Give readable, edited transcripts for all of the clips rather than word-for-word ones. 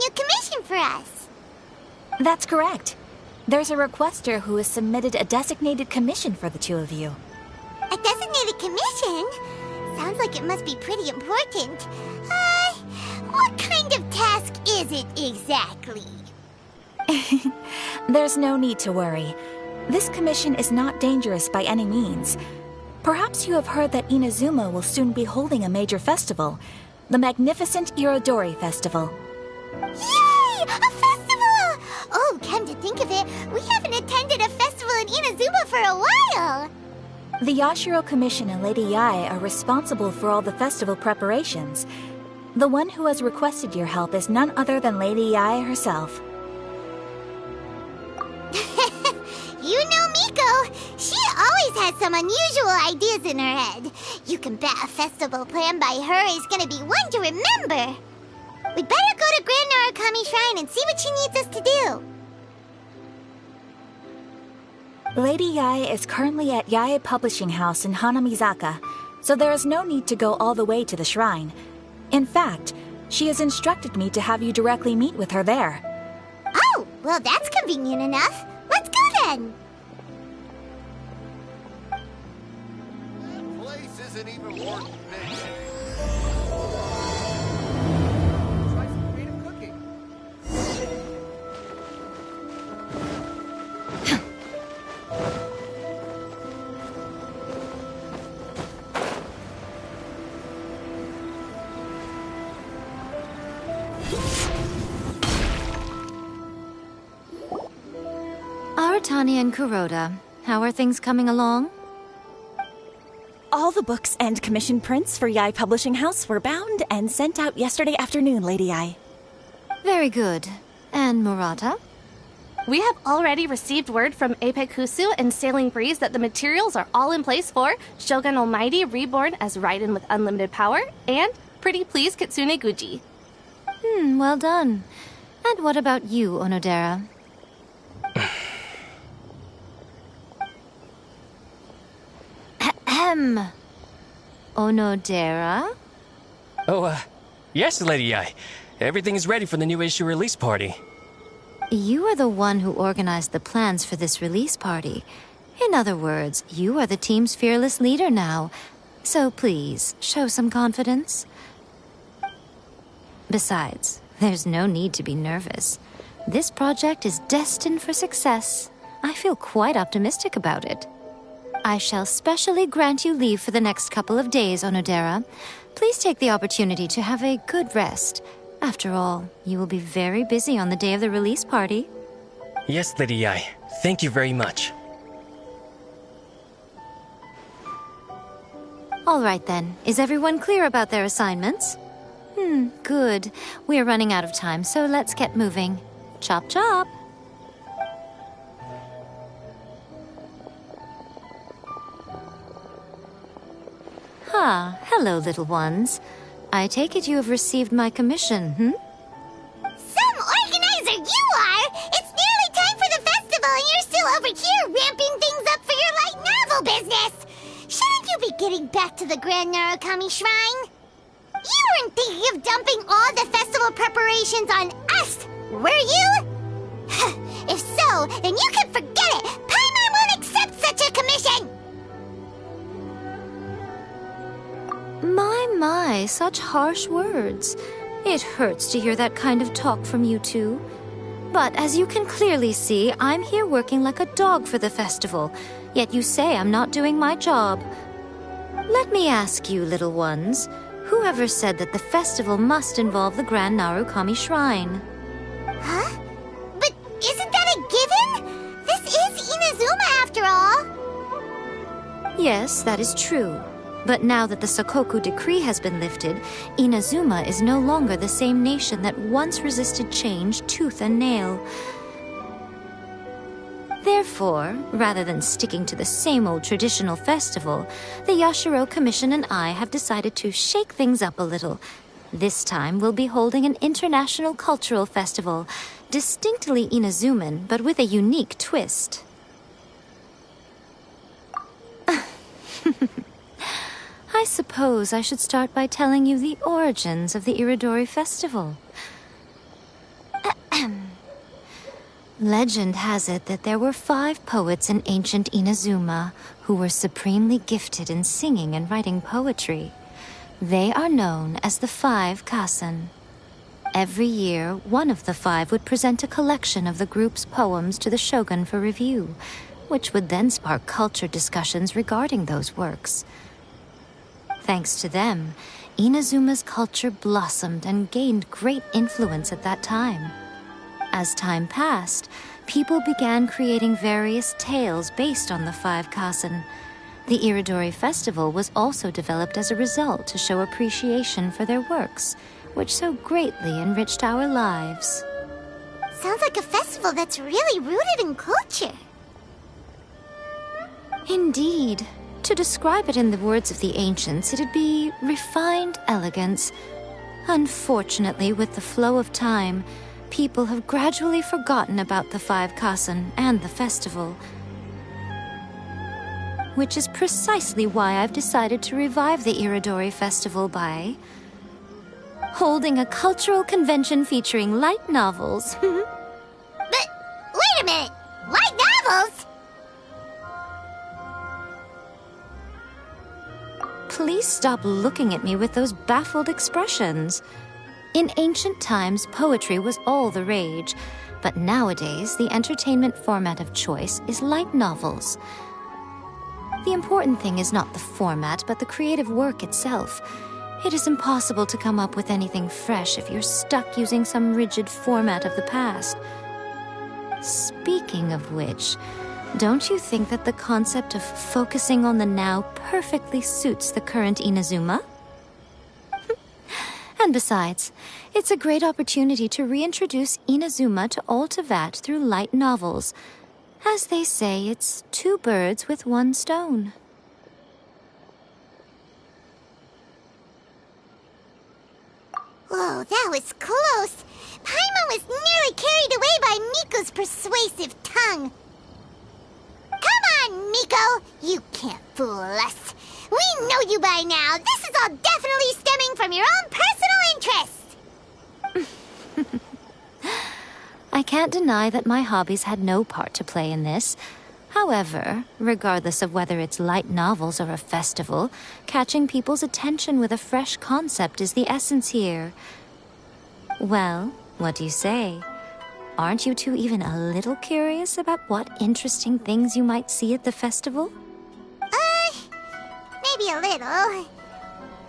new commission for us. That's correct. There's a requester who has submitted a designated commission for the two of you. A designated commission? Sounds like it must be pretty important. What kind of task is it exactly? There's no need to worry. This commission is not dangerous by any means. Perhaps you have heard that Inazuma will soon be holding a major festival, the magnificent Irodori Festival. Yay! A festival! Oh, come to think of it, we haven't attended a festival in Inazuma for a while! The Yashiro Commission and Lady Yae are responsible for all the festival preparations. The one who has requested your help is none other than Lady Yae herself. You know Miko, she always has some unusual ideas in her head. You can bet a festival planned by her is gonna be one to remember. We'd better go to Grand Narukami Shrine and see what she needs us to do. Lady Yae is currently at Yae Publishing House in Hanamizaka, so there is no need to go all the way to the shrine. In fact, she has instructed me to have you directly meet with her there. Oh, well that's convenient enough. Let's go then! That place isn't even worth mentioning. Try some creative cooking. Aratani and Kuroda, how are things coming along? All the books and commission prints for Yae Publishing House were bound and sent out yesterday afternoon, Lady Yae. Very good. And Murata? We have already received word from Apekusu and Sailing Breeze that the materials are all in place for Shogun Almighty Reborn as Raiden with Unlimited Power and Pretty Please Kitsune Guji. Well done. And what about you, Onodera? Onodera? Oh, yes, Lady Yae. Everything is ready for the new issue release party. You are the one who organized the plans for this release party. In other words, you are the team's fearless leader now. So please, show some confidence. Besides, there's no need to be nervous. This project is destined for success. I feel quite optimistic about it. I shall specially grant you leave for the next couple of days, Onodera. Please take the opportunity to have a good rest. After all, you will be very busy on the day of the release party. Yes, Lady Yae. Thank you very much. All right then. Is everyone clear about their assignments? Good. We're running out of time, so let's get moving. Chop chop! Hello, little ones. I take it you have received my commission, Some organizer you are! It's nearly time for the festival and you're still over here ramping things up for your light novel business! Shouldn't you be getting back to the Grand Narukami Shrine? You weren't thinking of dumping all the festival preparations on us, were you? If so, then you can forget it! Paimon won't accept such a commission! My, such harsh words. It hurts to hear that kind of talk from you two. But as you can clearly see, I'm here working like a dog for the festival, yet you say I'm not doing my job. Let me ask you, little ones, whoever said that the festival must involve the Grand Narukami Shrine? Huh? But isn't that a given? This is Inazuma after all. Yes, that is true. But now that the Sakoku decree has been lifted, Inazuma is no longer the same nation that once resisted change tooth and nail. Therefore, rather than sticking to the same old traditional festival, the Yashiro Commission and I have decided to shake things up a little. This time we'll be holding an international cultural festival, distinctly Inazuman, but with a unique twist. I suppose I should start by telling you the origins of the Irodori Festival. Legend has it that there were 5 poets in ancient Inazuma who were supremely gifted in singing and writing poetry. They are known as the 5 Kassen. Every year, one of the 5 would present a collection of the group's poems to the shogun for review, which would then spark culture discussions regarding those works. Thanks to them, Inazuma's culture blossomed and gained great influence at that time. As time passed, people began creating various tales based on the 5 Kassen. The Iridori Festival was also developed as a result to show appreciation for their works, which so greatly enriched our lives. Sounds like a festival that's really rooted in culture. Indeed. To describe it in the words of the ancients, it'd be refined elegance. Unfortunately, with the flow of time, people have gradually forgotten about the 5 Kassen and the festival. Which is precisely why I've decided to revive the Iridori Festival by holding a cultural convention featuring light novels. But wait a minute! Light novels? Please stop looking at me with those baffled expressions. In ancient times, poetry was all the rage, but nowadays, the entertainment format of choice is light novels. The important thing is not the format, but the creative work itself. It is impossible to come up with anything fresh if you're stuck using some rigid format of the past. Speaking of which, don't you think that the concept of focusing on the now perfectly suits the current Inazuma? And besides, it's a great opportunity to reintroduce Inazuma to all Teyvat through light novels. As they say, it's 2 birds with 1 stone. Whoa, that was close. Paimon was nearly carried away by Miko's persuasive tongue. Come on, Miko! You can't fool us. We know you by now. This is all definitely stemming from your own personal interest. I can't deny that my hobbies had no part to play in this. However, regardless of whether it's light novels or a festival, catching people's attention with a fresh concept is the essence here. Well, what do you say? Aren't you two even a little curious about what interesting things you might see at the festival? Maybe a little.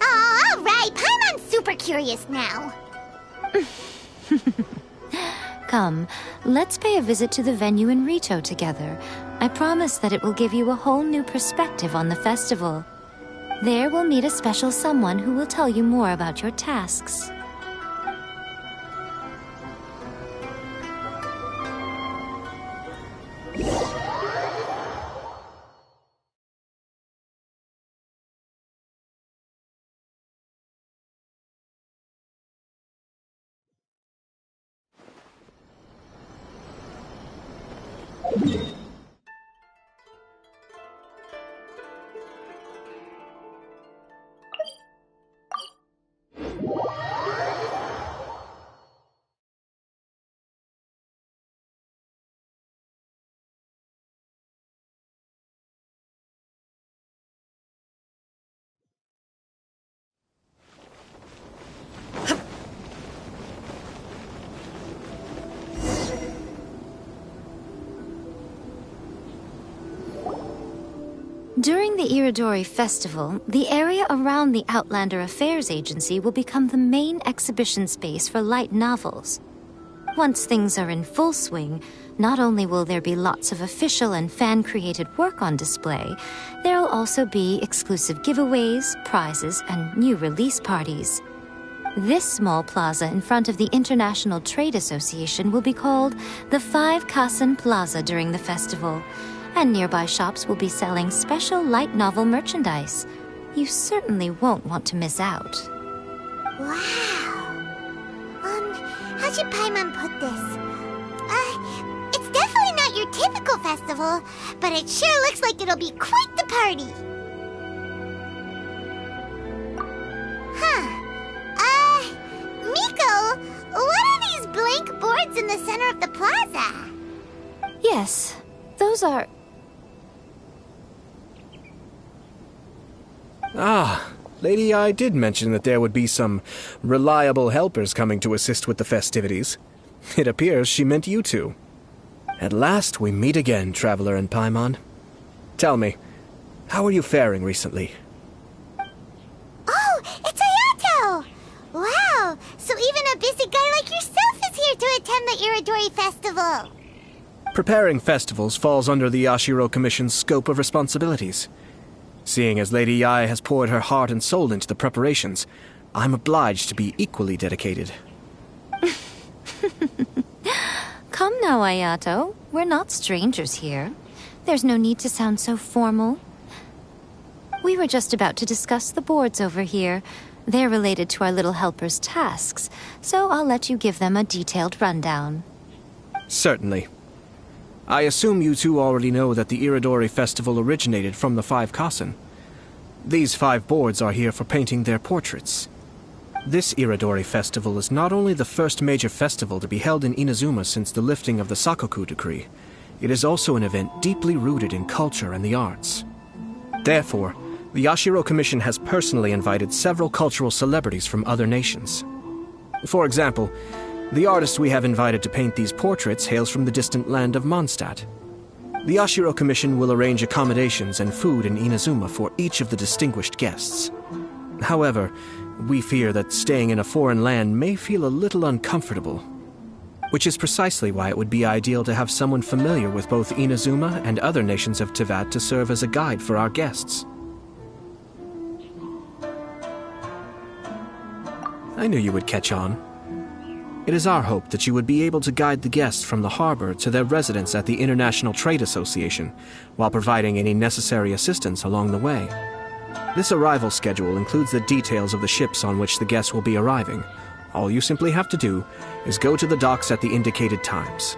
Oh, all right. Paimon's super curious now. Come, let's pay a visit to the venue in Rito together. I promise that it will give you a whole new perspective on the festival. There we'll meet a special someone who will tell you more about your tasks. During the Iridori Festival, the area around the Outlander Affairs Agency will become the main exhibition space for light novels. Once things are in full swing, not only will there be lots of official and fan-created work on display, there'll also be exclusive giveaways, prizes, and new release parties. This small plaza in front of the International Trade Association will be called the 5 Kassen Plaza during the festival, and nearby shops will be selling special light novel merchandise. You certainly won't want to miss out. Wow. How should Paimon put this? It's definitely not your typical festival, but it sure looks like it'll be quite the party. Miko, what are these blank boards in the center of the plaza? Yes, those are... Ah, Lady I did mention that there would be some reliable helpers coming to assist with the festivities. It appears she meant you two. At last we meet again, Traveler and Paimon. Tell me, how are you faring recently? Oh, it's Ayato! Wow, so even a busy guy like yourself is here to attend the Iridori Festival. Preparing festivals falls under the Yashiro Commission's scope of responsibilities. Seeing as Lady Yae has poured her heart and soul into the preparations, I'm obliged to be equally dedicated. Come now, Ayato. We're not strangers here. There's no need to sound so formal. We were just about to discuss the boards over here. They're related to our little helper's tasks, so I'll let you give them a detailed rundown. Certainly. I assume you two already know that the Iridori Festival originated from the 5 Kasen. These 5 boards are here for painting their portraits. This Iridori Festival is not only the first major festival to be held in Inazuma since the lifting of the Sakoku decree, it is also an event deeply rooted in culture and the arts. Therefore, the Yashiro Commission has personally invited several cultural celebrities from other nations. For example, the artist we have invited to paint these portraits hails from the distant land of Mondstadt. The Yashiro Commission will arrange accommodations and food in Inazuma for each of the distinguished guests. However, we fear that staying in a foreign land may feel a little uncomfortable, which is precisely why it would be ideal to have someone familiar with both Inazuma and other nations of Teyvat to serve as a guide for our guests. I knew you would catch on. It is our hope that you would be able to guide the guests from the harbor to their residence at the International Trade Association, while providing any necessary assistance along the way. This arrival schedule includes the details of the ships on which the guests will be arriving. All you simply have to do is go to the docks at the indicated times.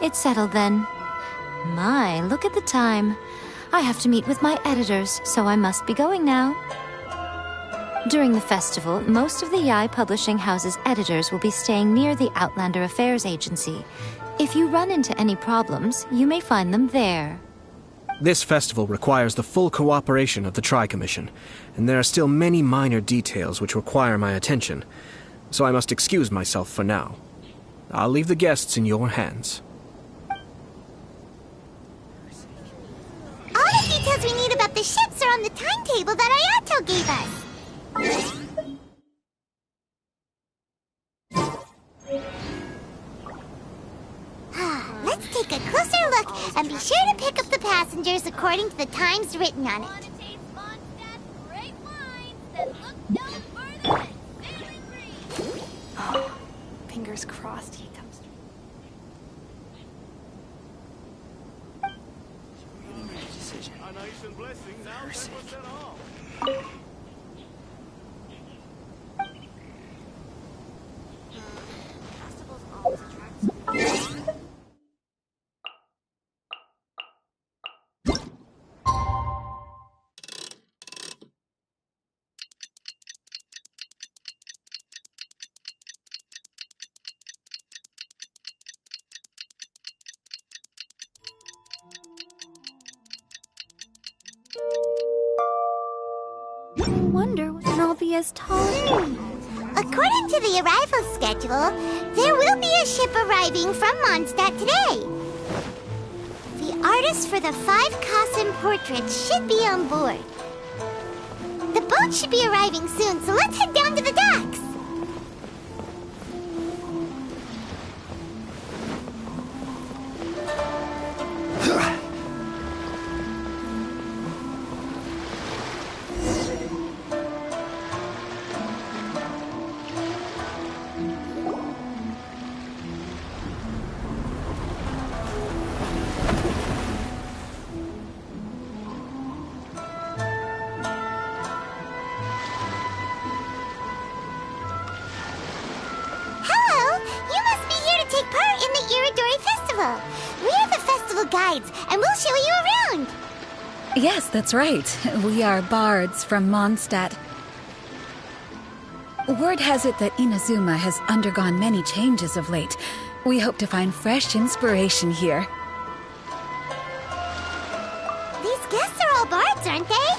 It's settled then. My, look at the time. I have to meet with my editors, so I must be going now. During the festival, most of the Yae Publishing House's editors will be staying near the Outlander Affairs Agency. If you run into any problems, you may find them there. This festival requires the full cooperation of the Tri-Commission, and there are still many minor details which require my attention, so I must excuse myself for now. I'll leave the guests in your hands. All the details we need about the ships are on the timetable that Ayato gave us. Let's take a closer look and be sure to pick up the passengers according to the times written on it. Fingers crossed he comes through. A nice and blessing now that was at all. I wonder when I'll be as tall as... According to the arrival schedule, there will be a ship arriving from Mondstadt today. The artist for the 5 Kasen portraits should be on board. The boat should be arriving soon, so let's head down to the docks. We're the festival guides, and we'll show you around. Yes, that's right. We are bards from Mondstadt. Word has it that Inazuma has undergone many changes of late. We hope to find fresh inspiration here. These guests are all bards, aren't they?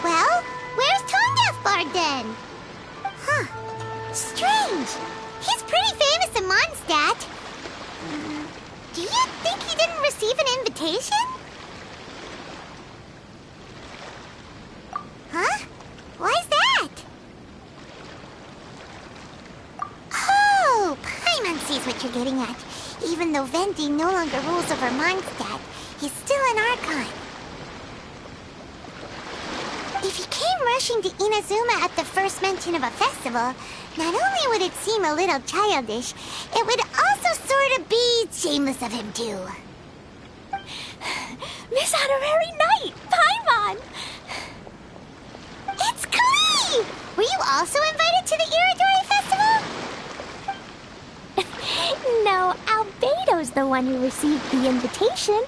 Well, where's Tongath Bard then? Huh. Strange. He's pretty famous in Mondstadt. Do you think he didn't receive an invitation? Huh? Why's that? Oh, Paimon sees what you're getting at. Even though Venti no longer rules over Mondstadt, he's still an Archon. If he came rushing to Inazuma at the first mention of a festival, not only would it seem a little childish, it would also sort of be shameless of him too. Miss Honorary Knight, Paimon! It's Klee! Were you also invited to the Iridori Festival? No, Albedo's the one who received the invitation.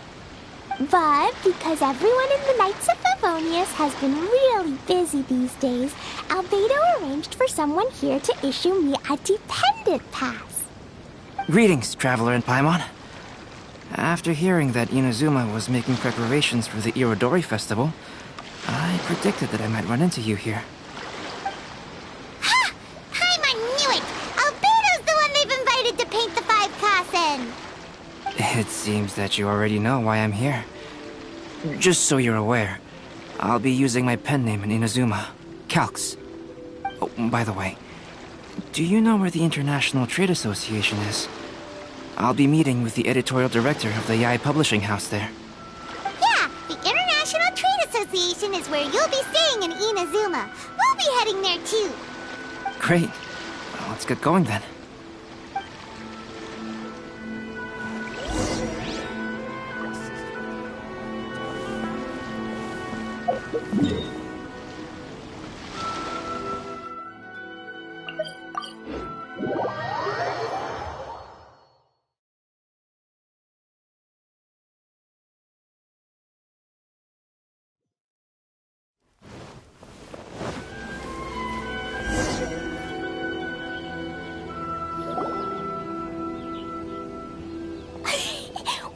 But because everyone in the Knights of Favonius has been really busy these days, Albedo arranged for someone here to issue me a dependent pass. Greetings, Traveler and Paimon. After hearing that Inazuma was making preparations for the Irodori Festival, I predicted that I might run into you here. Ha! Paimon knew it! Albedo's the one they've invited to paint the 5 Kassen! It seems that you already know why I'm here. Just so you're aware, I'll be using my pen name in Inazuma, Calx. Oh, by the way, do you know where the International Trade Association is? I'll be meeting with the editorial director of the Yae Publishing House there. Yeah, the International Trade Association is where you'll be staying in Inazuma. We'll be heading there too. Great. Well, let's get going then.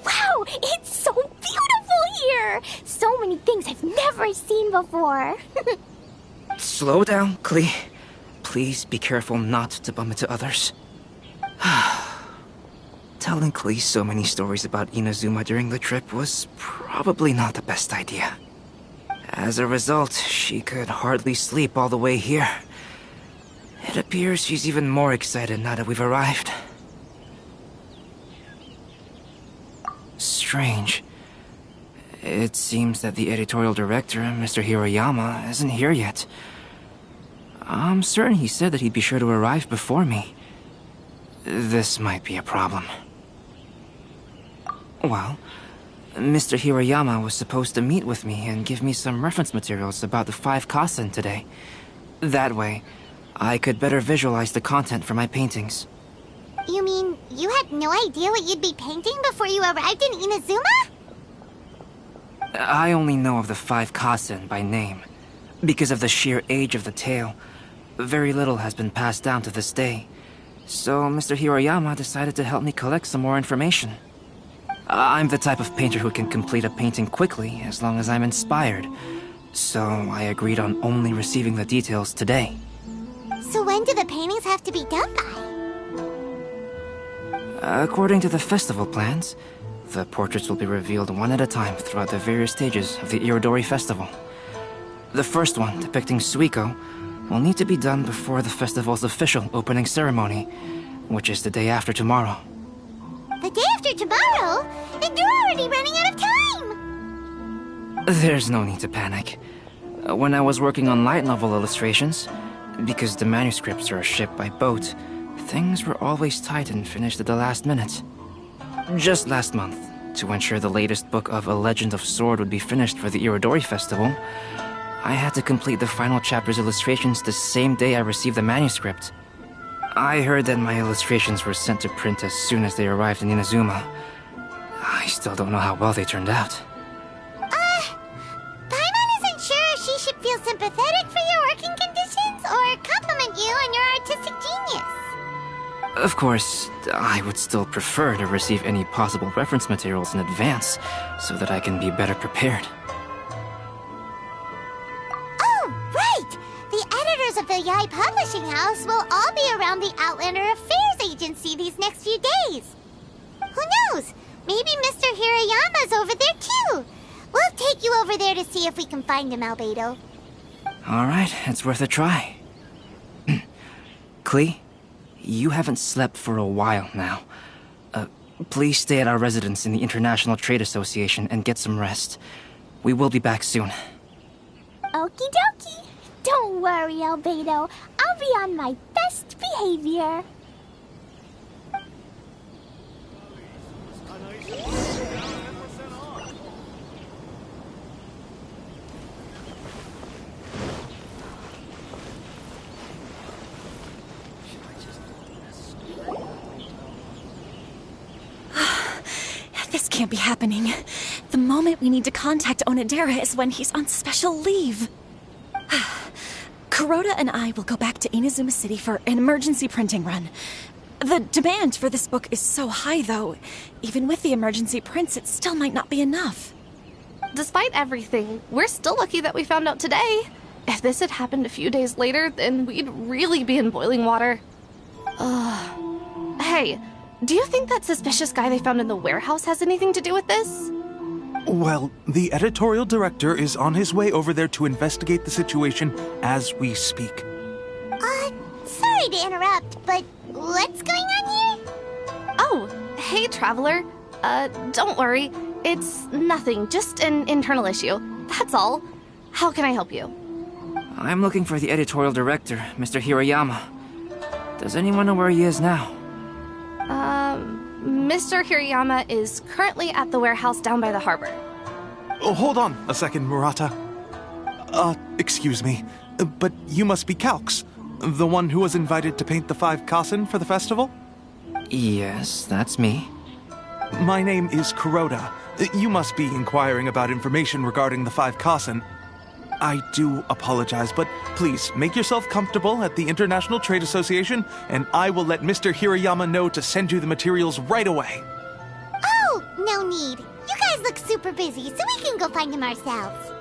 Wow, it's so beautiful here! So many things I've never seen before. Slow down, Klee. Please be careful not to bump into others. Telling Klee so many stories about Inazuma during the trip was probably not the best idea. As a result, she could hardly sleep all the way here. It appears she's even more excited now that we've arrived. Strange. It seems that the editorial director, Mr. Hiroyama, isn't here yet. I'm certain he said that he'd be sure to arrive before me. This might be a problem. Well, Mr. Hiroyama was supposed to meet with me and give me some reference materials about the 5 Kassen today. That way, I could better visualize the content for my paintings. You mean you had no idea what you'd be painting before you arrived in Inazuma? I only know of the 5 Kassen by name. Because of the sheer age of the tale, very little has been passed down to this day. So Mr. Hiroyama decided to help me collect some more information. I'm the type of painter who can complete a painting quickly as long as I'm inspired. So I agreed on only receiving the details today. So when do the paintings have to be done by? According to the festival plans, the portraits will be revealed one at a time throughout the various stages of the Irodori Festival. The first one, depicting Suiko, will need to be done before the festival's official opening ceremony, which is the day after tomorrow. The day after tomorrow? Then you're already running out of time! There's no need to panic. When I was working on light novel illustrations, because the manuscripts are shipped by boat, things were always tight and finished at the last minute. Just last month, to ensure the latest book of A Legend of Sword would be finished for the Irodori Festival, I had to complete the final chapter's illustrations the same day I received the manuscript. I heard that my illustrations were sent to print as soon as they arrived in Inazuma. I still don't know how well they turned out. But sympathetic for your working conditions or compliment you on your artistic genius? Of course, I would still prefer to receive any possible reference materials in advance, so that I can be better prepared. Oh, right! The editors of the Yai Publishing House will all be around the Outlander Affairs Agency these next few days. Who knows? Maybe Mr. Hirayama's over there too. We'll take you over there to see if we can find him, Albedo. Alright, it's worth a try. Klee, you haven't slept for a while now. Please stay at our residence in the International Trade Association and get some rest. We will be back soon. Okie dokie. Don't worry, Albedo. I'll be on my best behavior. This can't be happening. The moment we need to contact Onodera is when he's on special leave. Kuroda and I will go back to Inazuma City for an emergency printing run. The demand for this book is so high, though. Even with the emergency prints, it still might not be enough. Despite everything, we're still lucky that we found out today. If this had happened a few days later, then we'd really be in boiling water. Hey, do you think that suspicious guy they found in the warehouse has anything to do with this? Well, the editorial director is on his way over there to investigate the situation as we speak. Sorry to interrupt, but what's going on here? Oh, hey, Traveler. Don't worry. It's nothing, just an internal issue. That's all. How can I help you? I'm looking for the editorial director, Mr. Hirayama. Does anyone know where he is now? Mr. Hirayama is currently at the warehouse down by the harbor. Oh, hold on a second, Murata. Excuse me, but you must be Calx, the one who was invited to paint the 5 Kasen for the festival? Yes, that's me. My name is Kuroda. You must be inquiring about information regarding the 5 Kasen. I do apologize, but please make yourself comfortable at the International Trade Association, and I will let Mr. Hirayama know to send you the materials right away. Oh, no need. You guys look super busy, so we can go find him ourselves.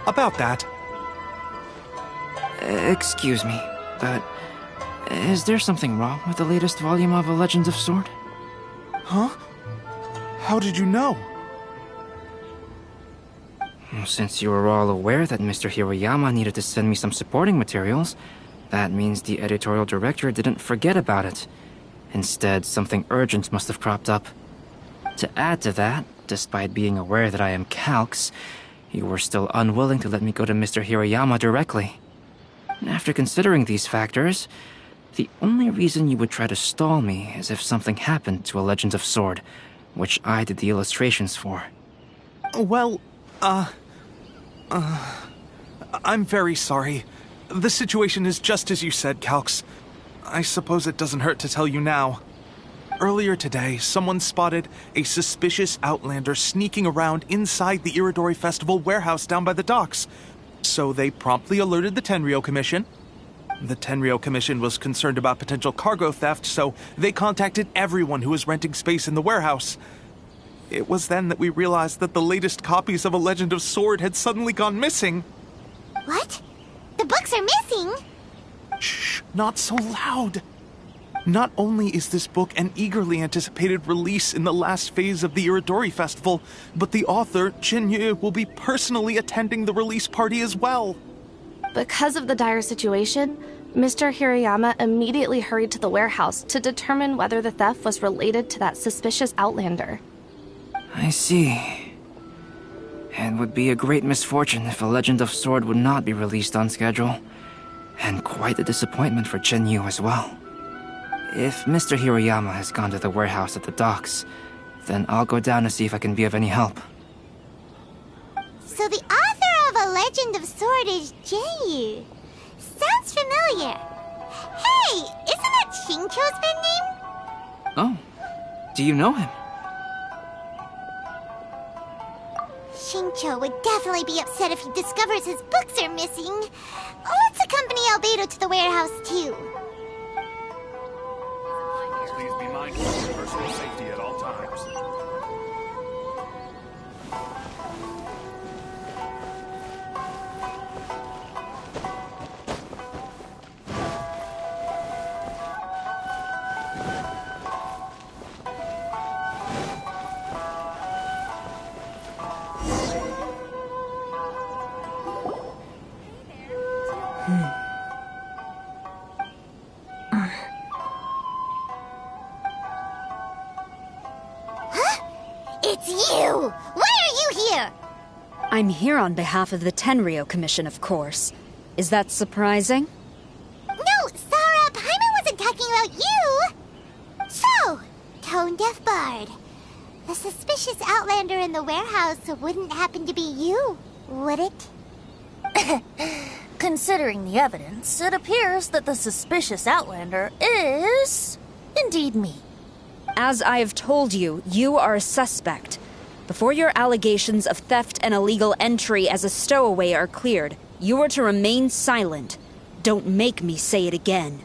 About that. Excuse me, but is there something wrong with the latest volume of A Legend of Sword? Huh? How did you know? Since you were all aware that Mr. Hirayama needed to send me some supporting materials, that means the editorial director didn't forget about it. Instead, something urgent must have cropped up. To add to that, despite being aware that I am Calx, you were still unwilling to let me go to Mr. Hirayama directly. After considering these factors, the only reason you would try to stall me is if something happened to A Legend of Sword, which I did the illustrations for. Well, I'm very sorry. The situation is just as you said, Calx. I suppose it doesn't hurt to tell you now. Earlier today, someone spotted a suspicious outlander sneaking around inside the Iridori Festival warehouse down by the docks. So they promptly alerted the Tenryou Commission. The Tenryou Commission was concerned about potential cargo theft, so they contacted everyone who was renting space in the warehouse. It was then that we realized that the latest copies of A Legend of Sword had suddenly gone missing. What? The books are missing? Shh, not so loud. Not only is this book an eagerly anticipated release in the last phase of the Iridori Festival, but the author, Jinyu, will be personally attending the release party as well. Because of the dire situation, Mr. Hirayama immediately hurried to the warehouse to determine whether the theft was related to that suspicious outlander. I see. It would be a great misfortune if A Legend of Sword would not be released on schedule. And quite a disappointment for Jinyu as well. If Mr. Hirayama has gone to the warehouse at the docks, then I'll go down to see if I can be of any help. So the author of A Legend of Sword is Jinyu. Sounds familiar. Hey, isn't that Xingqiu's pen name? Oh, do you know him? Shincho would definitely be upset if he discovers his books are missing. Let's accompany Albedo to the warehouse, too. Please be mindful of your personal safety at all times. It's you! Why are you here? I'm here on behalf of the Tenryo Commission, of course. Is that surprising? No, Sarah, Paimon wasn't talking about you! So, Tone Deaf Bard. The suspicious outlander in the warehouse wouldn't happen to be you, would it? Considering the evidence, it appears that the suspicious outlander is indeed me. As I have told you, you are a suspect. Before your allegations of theft and illegal entry as a stowaway are cleared, you are to remain silent. Don't make me say it again.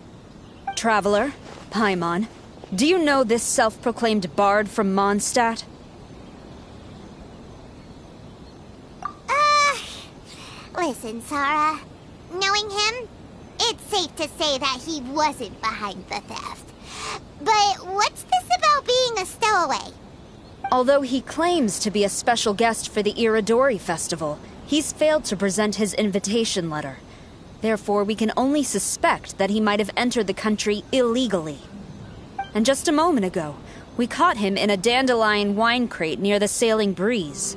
Traveler, Paimon, do you know this self-proclaimed bard from Mondstadt? Listen, Sarah. Knowing him, it's safe to say that he wasn't behind the theft. But what's this about being a stowaway? Although he claims to be a special guest for the Iridori Festival, he's failed to present his invitation letter. Therefore, we can only suspect that he might have entered the country illegally. And just a moment ago, we caught him in a dandelion wine crate near the Sailing Breeze.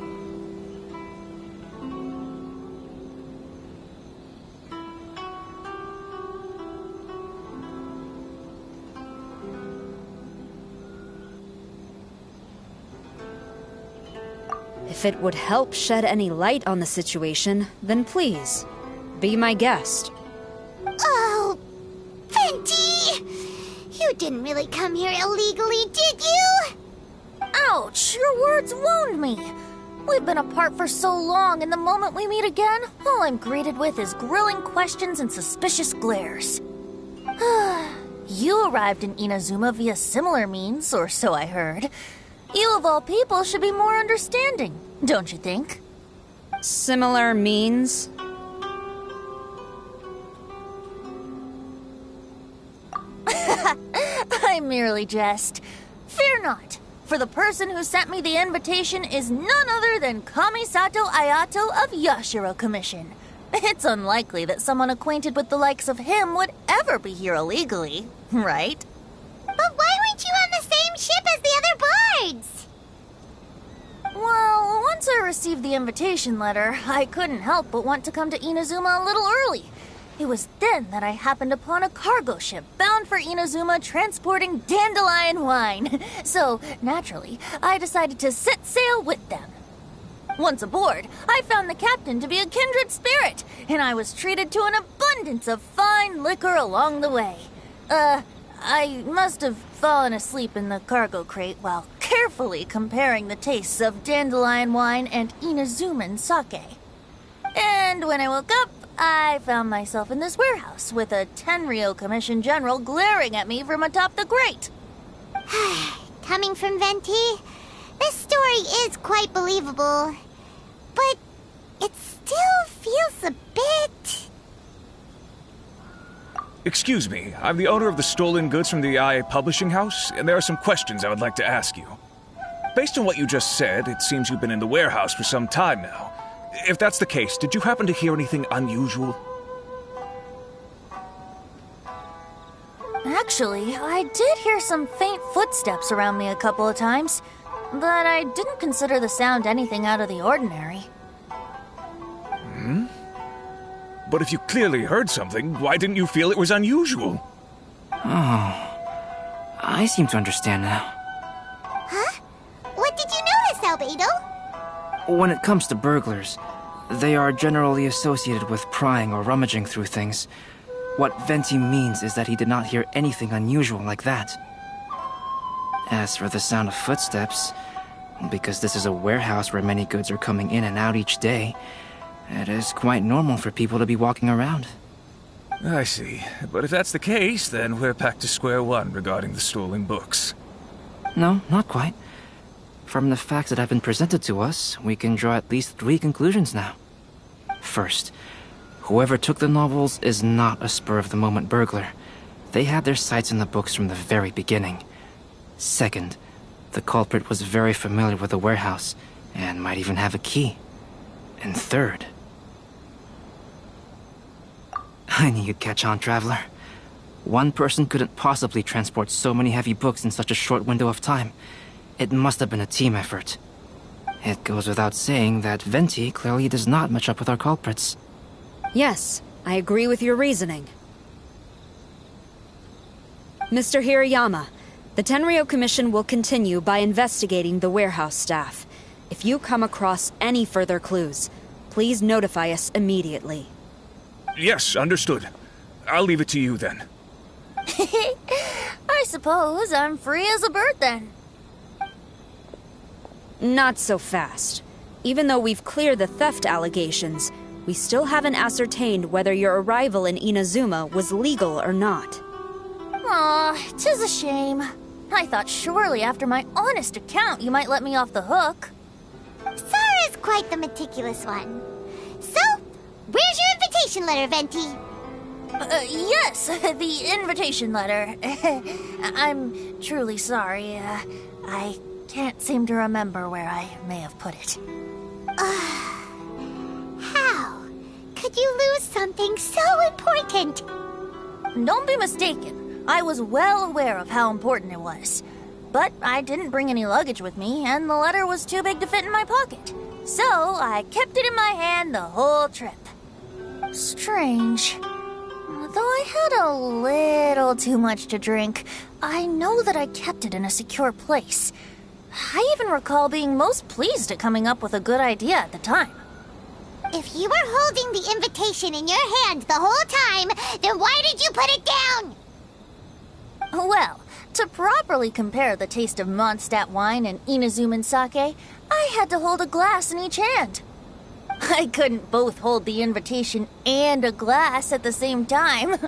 If it would help shed any light on the situation, then please, be my guest. Oh, Venti! You didn't really come here illegally, did you? Ouch! Your words wound me. We've been apart for so long, and the moment we meet again, all I'm greeted with is grilling questions and suspicious glares. You arrived in Inazuma via similar means, or so I heard. You of all people should be more understanding, don't you think? Similar means? I merely jest. Fear not, for the person who sent me the invitation is none other than Kamisato Ayato of Yashiro Commission. It's unlikely that someone acquainted with the likes of him would ever be here illegally, right? But why weren't you on the same ship as the other bards? Well, once I received the invitation letter, I couldn't help but want to come to Inazuma a little early. It was then that I happened upon a cargo ship bound for Inazuma transporting dandelion wine. So, naturally, I decided to set sail with them. Once aboard, I found the captain to be a kindred spirit, and I was treated to an abundance of fine liquor along the way. I must have fallen asleep in the cargo crate while carefully comparing the tastes of dandelion wine and Inazuman sake. And when I woke up, I found myself in this warehouse with a Tenryo Commission general glaring at me from atop the grate. Coming from Venti, this story is quite believable. But it still feels a bit... Excuse me, I'm the owner of the stolen goods from the IA Publishing House, and there are some questions I would like to ask you. Based on what you just said, it seems you've been in the warehouse for some time now. If that's the case, did you happen to hear anything unusual? Actually, I did hear some faint footsteps around me a couple of times, but I didn't consider the sound anything out of the ordinary. But if you clearly heard something, why didn't you feel it was unusual? Oh, I seem to understand now. Huh? What did you notice, Albedo? When it comes to burglars, they are generally associated with prying or rummaging through things. What Venti means is that he did not hear anything unusual like that. As for the sound of footsteps, Because this is a warehouse where many goods are coming in and out each day, it is quite normal for people to be walking around. I see. But if that's the case, then we're back to square one regarding the stolen books. No, not quite. From the facts that have been presented to us, we can draw at least 3 conclusions now. First, whoever took the novels is not a spur-of-the-moment burglar. They had their sights on the books from the very beginning. Second, the culprit was very familiar with the warehouse, and might even have a key. And third... I knew you'd catch on, Traveler. One person couldn't possibly transport so many heavy books in such a short window of time. It must have been a team effort. It goes without saying that Venti clearly does not match up with our culprits. Yes, I agree with your reasoning. Mr. Hirayama, the Tenryo Commission will continue by investigating the warehouse staff. If you come across any further clues, please notify us immediately. Yes, understood. I'll leave it to you then. I suppose I'm free as a bird then. Not so fast. Even though we've cleared the theft allegations, we still haven't ascertained whether your arrival in Inazuma was legal or not. Aw, 'tis a shame. I thought surely after my honest account you might let me off the hook. Sara's quite the meticulous one. So, where's your invitation letter, Venti? Yes, the invitation letter. I'm truly sorry. I can't seem to remember where I may have put it. How could you lose something so important? Don't be mistaken. I was well aware of how important it was. But I didn't bring any luggage with me, and the letter was too big to fit in my pocket. So I kept it in my hand the whole trip. Strange. Though I had a little too much to drink, I know that I kept it in a secure place. I even recall being most pleased at coming up with a good idea at the time. If you were holding the invitation in your hand the whole time, then why did you put it down? Well, to properly compare the taste of Mondstadt wine and Inazuman sake, I had to hold a glass in each hand. I couldn't both hold the invitation and a glass at the same time.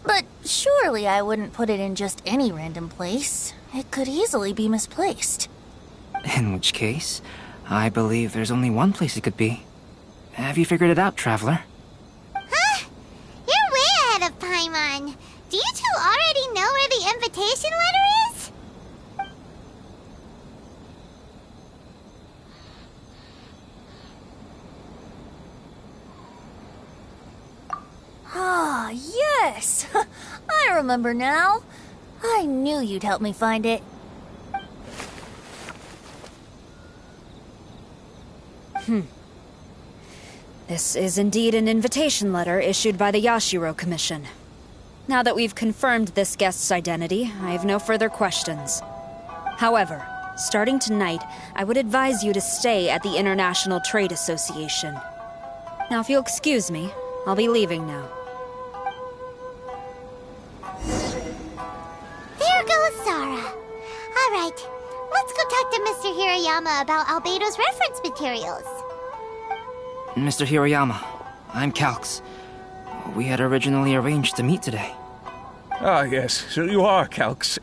But surely I wouldn't put it in just any random place. It could easily be misplaced. In which case, I believe there's only one place it could be. Have you figured it out, Traveler? Huh? You're way ahead of Paimon. Do you two already know where the invitation letter is? Ah, yes! I remember now. I knew you'd help me find it. This is indeed an invitation letter issued by the Yashiro Commission. Now that we've confirmed this guest's identity, I have no further questions. However, starting tonight, I would advise you to stay at the International Trade Association. Now, if you'll excuse me, I'll be leaving now. There goes Sara. All right, let's go talk to Mr. Hirayama about Albedo's reference materials. Mr. Hirayama, I'm Calx. We had originally arranged to meet today. Ah, yes, so you are Calx.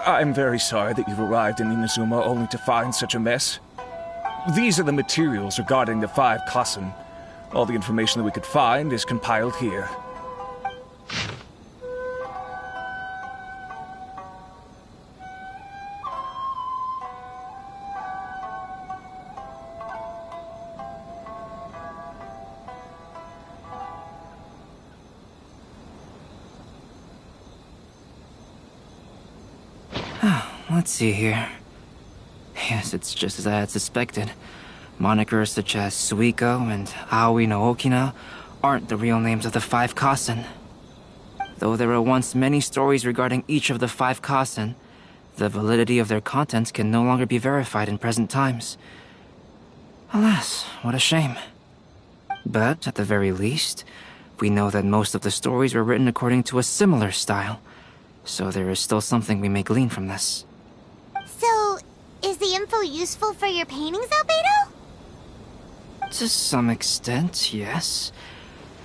I'm very sorry that you've arrived in Inazuma only to find such a mess. These are the materials regarding the 5 Kassen. All the information that we could find is compiled here. Let's see here. Yes, it's just as I had suspected. Monikers such as Suiko and Aoi no Okina aren't the real names of the 5 Kassen. Though there were once many stories regarding each of the 5 Kassen, the validity of their contents can no longer be verified in present times. Alas, what a shame. But, at the very least, we know that most of the stories were written according to a similar style, so there is still something we may glean from this. So, is the info useful for your paintings, Albedo? To some extent, yes.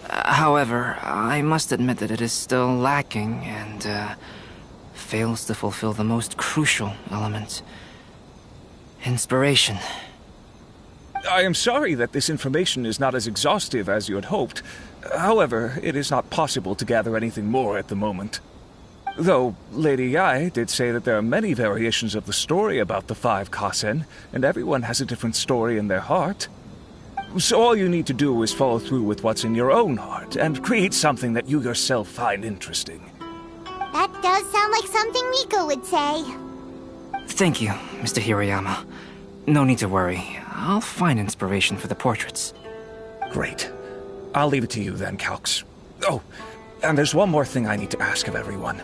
However, I must admit that it is still lacking and fails to fulfill the most crucial element. Inspiration. I am sorry that this information is not as exhaustive as you had hoped. However, it is not possible to gather anything more at the moment. Though, Lady Yae did say that there are many variations of the story about the 5 Kasen, and everyone has a different story in their heart. So all you need to do is follow through with what's in your own heart, and create something that you yourself find interesting. That does sound like something Miko would say. Thank you, Mr. Hirayama. No need to worry. I'll find inspiration for the portraits. Great. I'll leave it to you then, Calx. Oh, and there's one more thing I need to ask of everyone.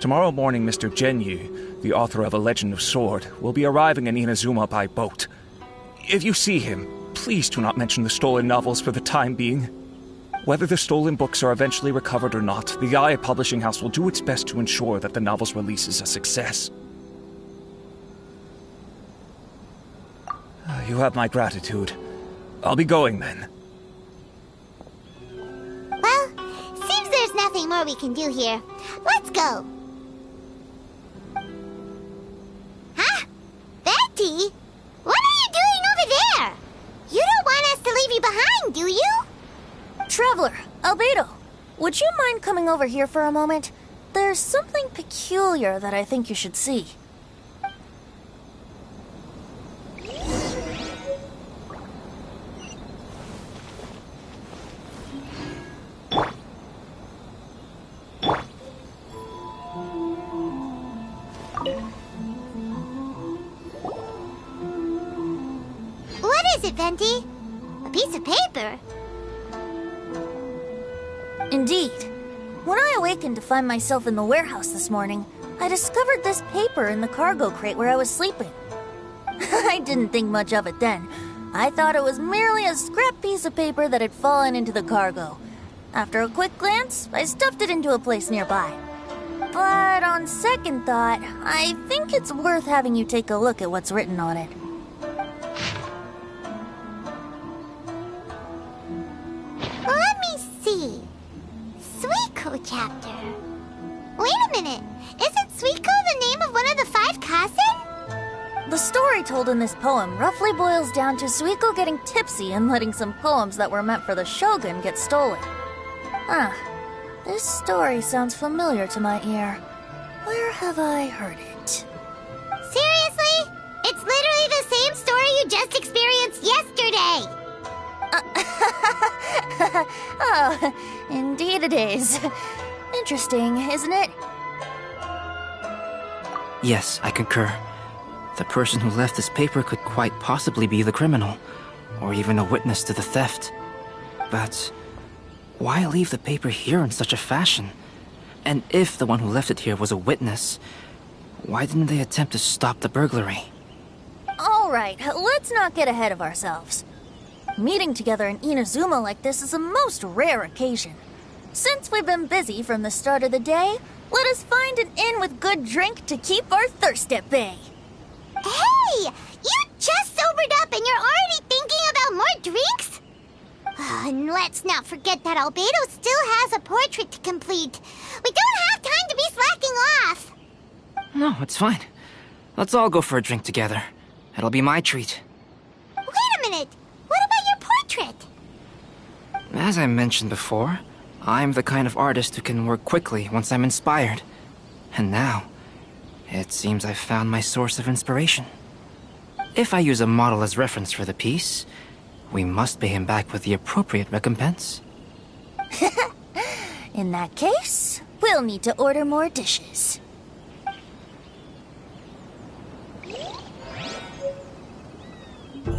Tomorrow morning, Mr. Genyu, the author of A Legend of Sword, will be arriving in Inazuma by boat. If you see him, please do not mention the stolen novels for the time being. Whether the stolen books are eventually recovered or not, the Yae Publishing House will do its best to ensure that the novel's release is a success. You have my gratitude. I'll be going then. Well, seems there's nothing more we can do here. Let's go. Huh? Betty? What are you doing over there? You don't want us to leave you behind, do you? Traveler, Albedo, would you mind coming over here for a moment? There's something peculiar that I think you should see. What is it, Venti? A piece of paper? Indeed. When I awakened to find myself in the warehouse this morning, I discovered this paper in the cargo crate where I was sleeping. I didn't think much of it then. I thought it was merely a scrap piece of paper that had fallen into the cargo. After a quick glance, I stuffed it into a place nearby. But on second thought, I think it's worth having you take a look at what's written on it. Let me see. Suiko chapter. Wait a minute. Isn't Suiko the name of one of the 5 Kasen? The story told in this poem roughly boils down to Suiko getting tipsy and letting some poems that were meant for the shogun get stolen. This story sounds familiar to my ear. Where have I heard it? Seriously? It's literally the same story you just experienced yesterday. Oh, indeed it is. Interesting, isn't it? Yes, I concur. The person who left this paper could quite possibly be the criminal, or even a witness to the theft. But why leave the paper here in such a fashion? And if the one who left it here was a witness, why didn't they attempt to stop the burglary? All right, let's not get ahead of ourselves. Meeting together in Inazuma like this is a most rare occasion. Since we've been busy from the start of the day, let us find an inn with good drink to keep our thirst at bay. Hey! You just sobered up and you're already thinking about more drinks? And let's not forget that Albedo still has a portrait to complete. We don't have time to be slacking off. No, it's fine. Let's all go for a drink together. It'll be my treat. Wait a minute. What about your portrait? As I mentioned before, I'm the kind of artist who can work quickly once I'm inspired. And now, it seems I've found my source of inspiration. If I use a model as reference for the piece, we must pay him back with the appropriate recompense. In that case, we'll need to order more dishes.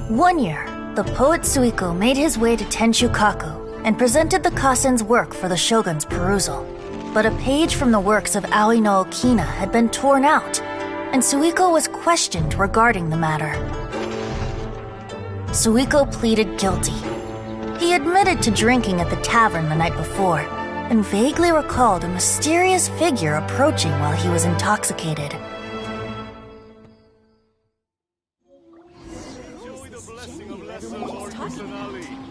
One year, the poet Suiko made his way to Tenshukaku and presented the Kasen's work for the shogun's perusal. But a page from the works of Aoi no Okina had been torn out, and Suiko was questioned regarding the matter. Suiko pleaded guilty. He admitted to drinking at the tavern the night before, and vaguely recalled a mysterious figure approaching while he was intoxicated.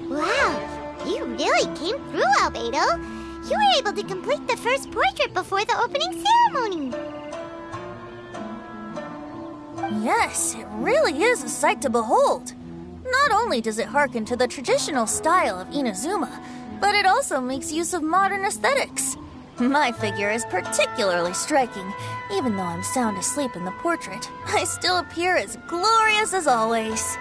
Wow, you really came through, Albedo. You were able to complete the first portrait before the opening ceremony. Yes, it really is a sight to behold. Not only does it harken to the traditional style of Inazuma, but it also makes use of modern aesthetics. My figure is particularly striking. Even though I'm sound asleep in the portrait, I still appear as glorious as always.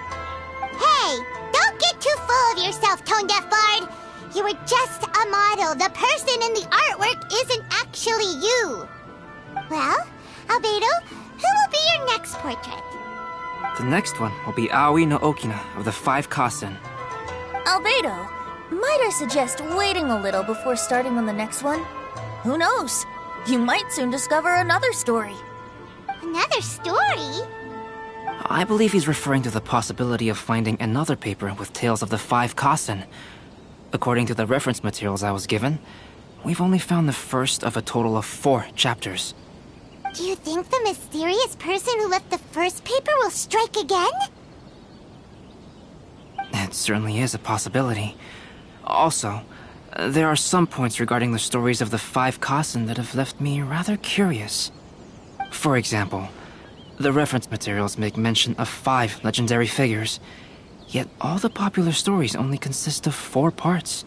Hey, don't get too full of yourself, Tone Deaf Bard. You were just a model. The person in the artwork isn't actually you. Well, Albedo, who will be your next portrait? The next one will be Aoi no Okina of the 5 Kasen. Albedo, might I suggest waiting a little before starting on the next one? Who knows? You might soon discover another story. Another story? I believe he's referring to the possibility of finding another paper with tales of the 5 Kasen. According to the reference materials I was given, we've only found the first of a total of 4 chapters. Do you think the mysterious person who left the first paper will strike again? It certainly is a possibility. Also, there are some points regarding the stories of the 5 Kasen that have left me rather curious. For example, the reference materials make mention of 5 legendary figures, yet all the popular stories only consist of 4 parts.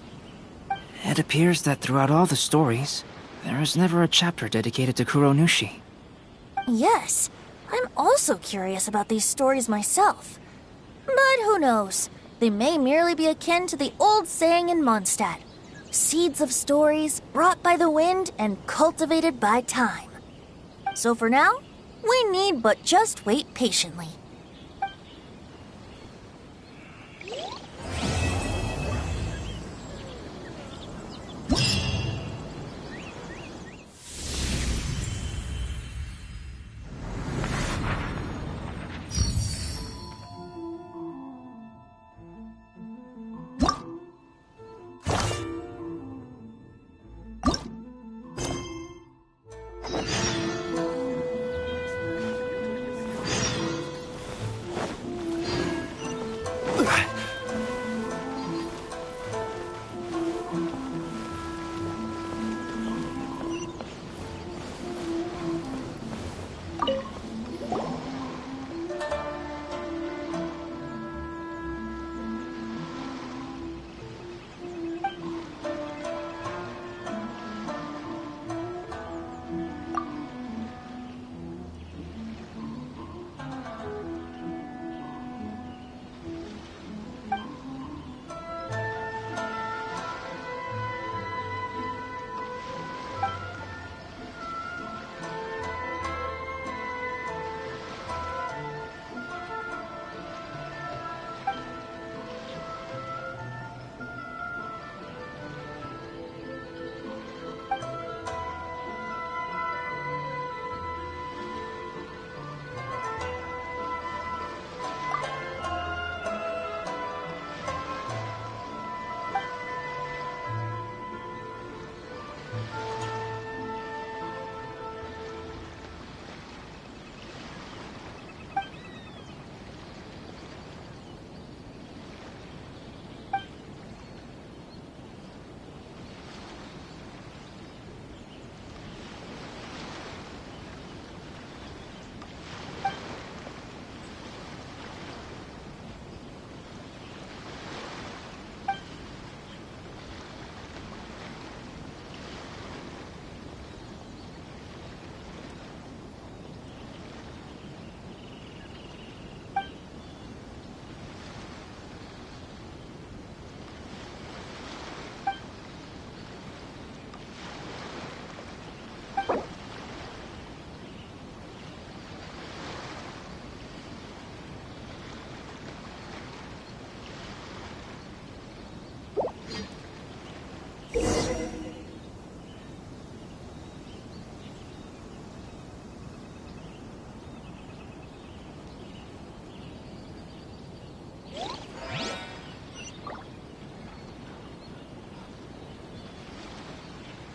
It appears that throughout all the stories, there is never a chapter dedicated to Kuronushi. Yes, I'm also curious about these stories myself. But who knows? They may merely be akin to the old saying in Mondstadt. Seeds of stories brought by the wind and cultivated by time. So for now, we need but just wait patiently.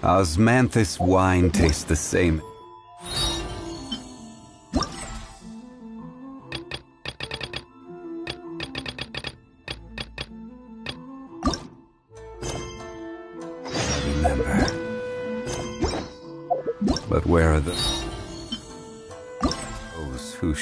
Osmanthus wine tastes the same. But where are those who